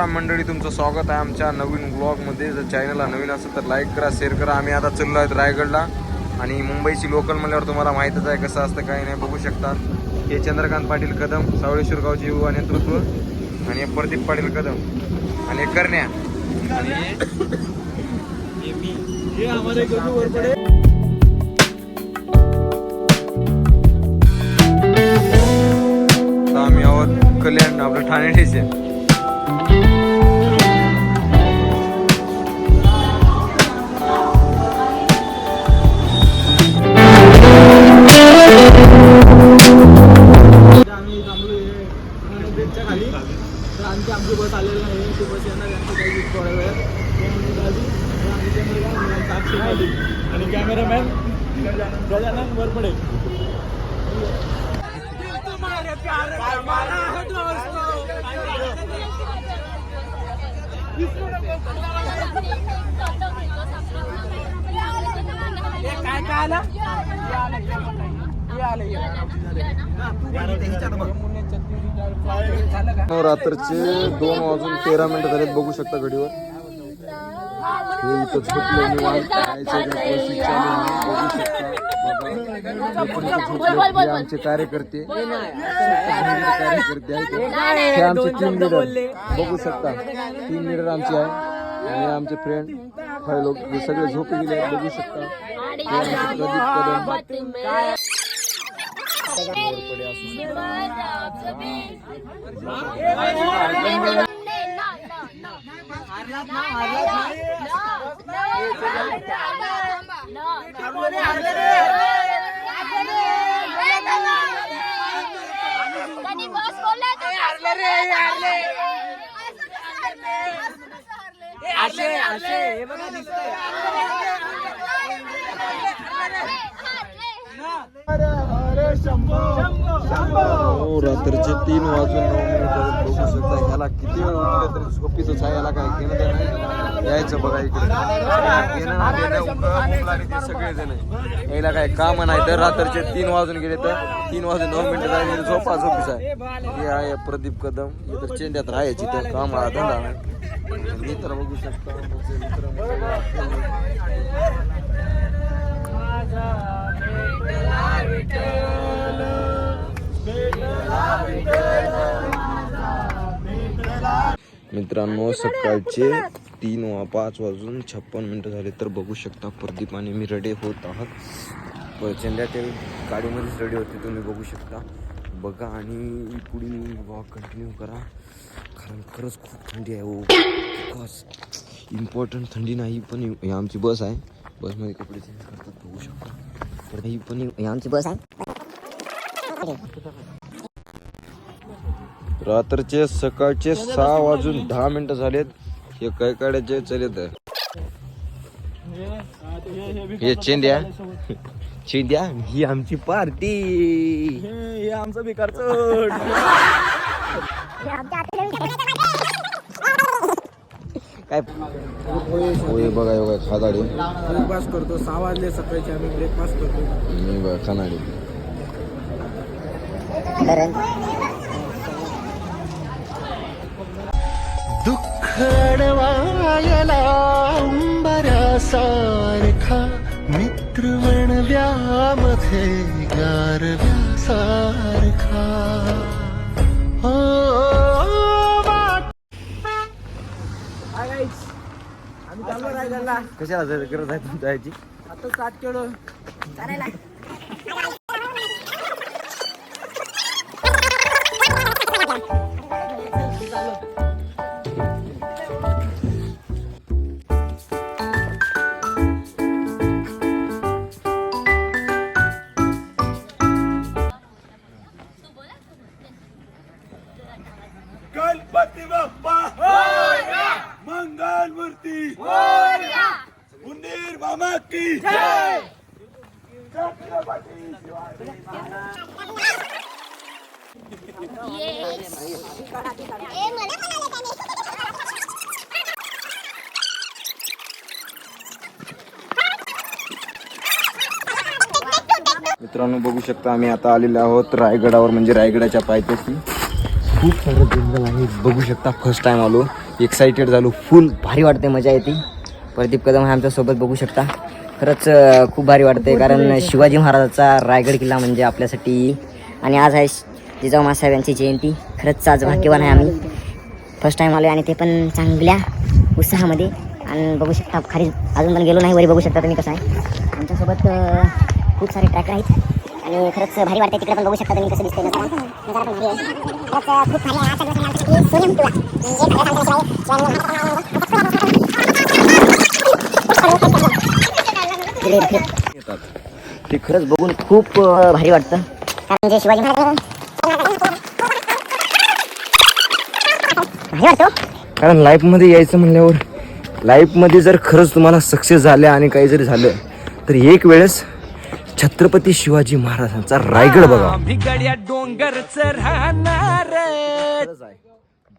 मंडळी, तुमचं स्वागत आहे आमच्या नवीन ब्लॉगमध्ये. जर चॅनलला नवीन असेल तर लाईक करा, शेअर करा. आम्ही आता चाललो आहेत रायगडला आणि मुंबईची लोकल म्हणल्यावर तुम्हाला माहीतच आहे कसं असतं काही नाही. बघू शकता हे चंद्रकांत पाटील कदम, सावळेश्वर गावचे युवा नेतृत्व, आणि प्रदीप पाटील कदम आणि करण्या आणि आम्ही आहोत कल्याण आपलं ठाणे स्टेशन. आमची बस आलेली आहे. ती बस येणार यांचं काही थोड्या वेळात आणि कॅमेरामॅन गजानन वरपडे. रात्रीचे 2:13 झालेत. बघू शकता घडीवर. हे इथं झोपलो निवांत. आमचे कार्यकर्ते हे आमचे टीम लीडर बघू शकता. टीम लीडर आमचे आहे आणि आमचे फ्रेंड काही लोक हे सगळे झोपे गेले बघू शकता. प्रदीप कदम रात्रीचे 3:09 बघू शकता. ह्याला किती वेळ उठले तरी झोपीतच आहे. याला काय घेणं देणं यायचं बघा इकडे घेणं सगळे जण यायला काय काम नाही. तर रात्रीचे 3 वाजून गेले तर 3:09 झाले झोपा झोपीच आहे. हे आहे प्रदीप कदम. इतर चेंद्यात राहायची तर काम हा धंदा नाही. मित्र बघू शकता. मित्रांनो, सकाळचे 5:56 झाले. तर बघू शकता प्रदीप आणि मी रेडी होत आहात. चेंद्याच्या गाडीमध्येच रेडी होते तुम्ही बघू शकता. बघा आणि पुढील वॉक कंटिन्यू करा कारण खरंच खूप थंडी आहे. बिकॉज इम्पॉर्टंट थंडी नाही पण ही आमची बस आहे. बसमध्ये कपडे चेंज करतात बघू शकता. तर ही पण आमची बस आहे. रात्रीचे सकाळचे 6:10 झालेत. हे काय काढायचे चलेत. हे चेंद्या चेंद्या ही आमची पार्टी. हे आमचं बेकार काय होय बघा योगा खादाडी ब्रेकफास्ट करतो. 6 वाजले सकाळचे आम्ही ब्रेकफास्ट करतो. बघा खानाडी दुःख अडवायला उंबऱ्यासारखा मित्र वणव्यामध्ये गारव्यासारखा. आम्ही चाललो रायगडला. कशाला गरज आहे तुमच्या याची. आता स्टार्ट केलं चालायला. गणपती बाप्पा मंगल मूर्ती मुंडीर मामा की जय. मित्रांनो बघू शकता आम्ही आता आलेलो आहोत रायगडावर, म्हणजे रायगडाच्या पायथ्याशी. खूप सारे जंगल आहे बघू शकता. फर्स्ट टाइम आलो एक्साइटेड झालो फुल. भारी वाटते, मजा येते. प्रदीप कदम हे आमच्यासोबत बघू शकता. खरंच खूप भारी वाटते, कारण शिवाजी महाराजाचा रायगड किल्ला म्हणजे आपल्यासाठी. आणि आज आहे जिजाऊ मासाहेब यांची जयंती. खरंच आज भाग्यवान आहे आम्ही. फर्स्ट टाईम आलो आणि ते पण चांगल्या उत्साहामध्ये. आणि बघू शकता खाली अजून पण गेलो नाही, वरी बघू शकता तुम्ही कसं आहे. आमच्यासोबत खूप सारे ट्रॅकर आहेत आणि खरंच भारी वाटते. तिकडे पण बघू शकता तुम्ही कसं दिसतंय नजारा पण भारी आहे. खरंच खूप भारी आहे. सोनियम तुला ते खरंच बघून खूप भारी वाटतं, कारण जे शिवाजी महाराज भारी वाटतं. कारण लाईफमध्ये यायचं म्हणल्यावर, लाईफमध्ये जर खरंच तुम्हाला सक्सेस झाले आणि काही जरी झालं तर एक वेळेस छत्रपती शिवाजी महाराजांचा रायगड बघा.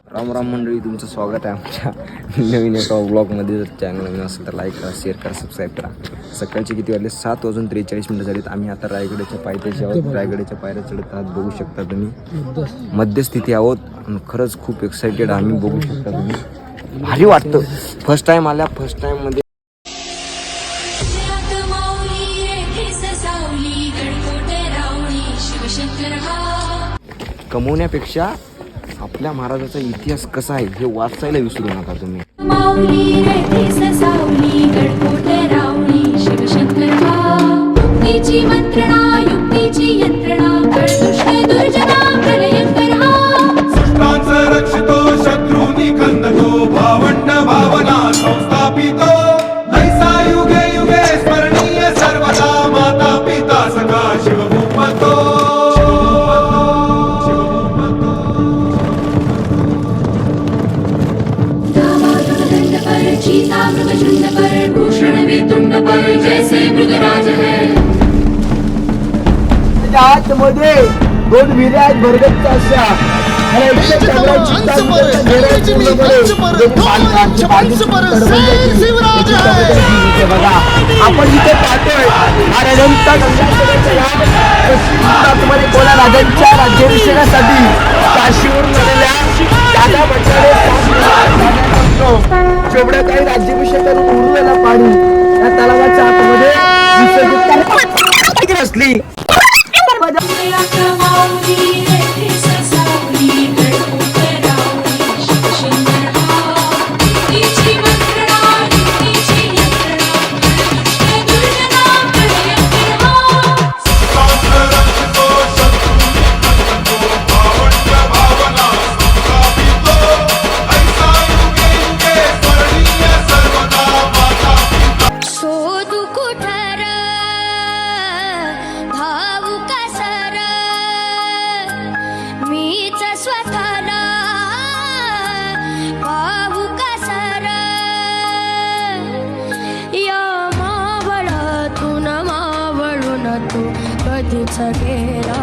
राम राम मंडळी, तुमचं स्वागत आहे आमच्या नवीन एका व्लॉगमध्ये. जर चॅनल नवीन असेल तर लाईक करा, शेअर करा, सबस्क्राईब करा. सकाळचे किती वाजले? 7:43 झालेत. आम्ही आता रायगडाच्या पायथ्याशी आहोत. रायगडाच्या पायऱ्या चढत आहात, बघू शकता तुम्ही. मध्यस्थिती आहोत आणि खरंच खूप एक्साइटेड आम्ही, बघू शकता तुम्ही. भारी वाटतं. फर्स्ट टाइम आल्या, फर्स्ट टाइम मध्ये कमवण्यापेक्षा आपल्या महाराजाचा इतिहास कसा आहे हे वाचायला विसरू नका तुम्ही. आतमध्ये 2 विहिऱ्या आहेत भरगतच्या अशा. बघा आपण इथे पाहतोय मध्ये कोणा राजांच्या राज्याभिषेकासाठी काशीवरून आलेल्या दादा जेवढ्या काही राज्याभिषेक करून उरलेला पाणी त्या तलावाच्या आतमध्ये विसर्जित असली. कधीच गेला